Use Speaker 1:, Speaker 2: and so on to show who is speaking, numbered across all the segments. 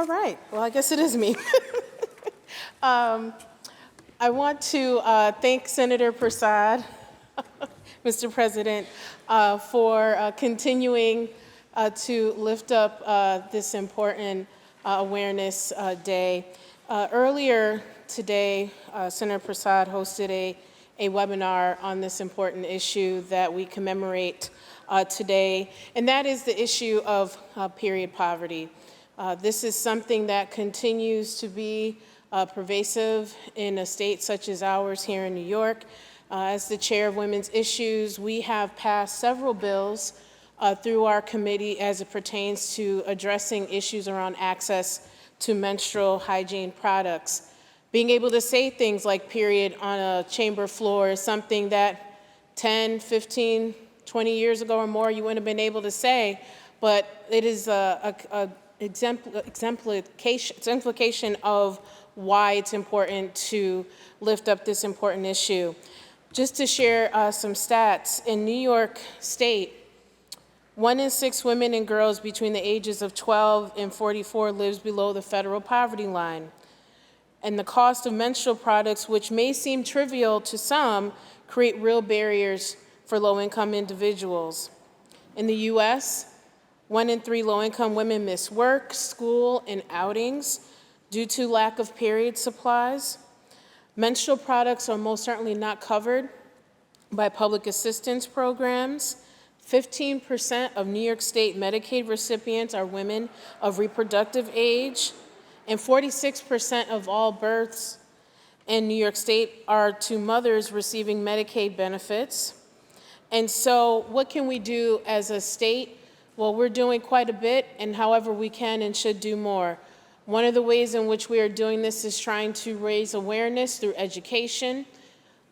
Speaker 1: All right, well, I guess it is me. I want to thank Senator Prasad, Mr. President, for continuing to lift up this important awareness day. Earlier today, Senator Prasad hosted a webinar on this important issue that we commemorate today, and that is the issue of period poverty. This is something that continues to be pervasive in a state such as ours here in New York. As the chair of Women's Issues, we have passed several bills through our committee as it pertains to addressing issues around access to menstrual hygiene products. Being able to say things like period on a chamber floor is something that 10, 15, 20 years ago or more you wouldn't have been able to say, but it is an exemplification of why it's important to lift up this important issue. Just to share some stats, in New York State, 1 in 6 women and girls between the ages of 12 and 44 lives below the federal poverty line. And the cost of menstrual products, which may seem trivial to some, create real barriers for low-income individuals. In the U.S., 1 in 3 low-income women miss work, school, and outings due to lack of period supplies. Menstrual products are most certainly not covered by public assistance programs. 15% of New York State Medicaid recipients are women of reproductive age, and 46% of all births in New York State are to mothers receiving Medicaid benefits. And so what can we do as a state? Well, we're doing quite a bit, and however we can and should do more. One of the ways in which we are doing this is trying to raise awareness through education,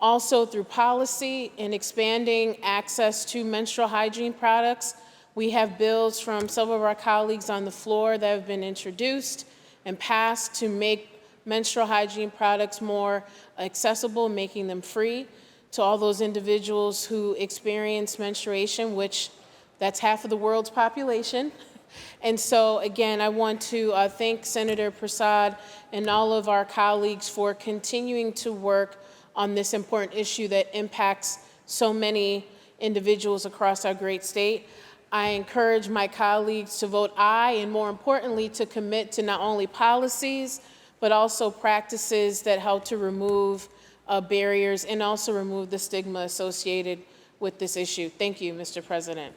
Speaker 1: also through policy and expanding access to menstrual hygiene products. We have bills from some of our colleagues on the floor that have been introduced and passed to make menstrual hygiene products more accessible, making them free to all those individuals who experience menstruation, which that's half of the world's population. And so, again, I want to thank Senator Prasad and all of our colleagues for continuing to work on this important issue that impacts so many individuals across our great state. I encourage my colleagues to vote aye, and more importantly, to commit to not only policies, but also practices that help to remove barriers and also remove the stigma associated with this issue. Thank you, Mr. President.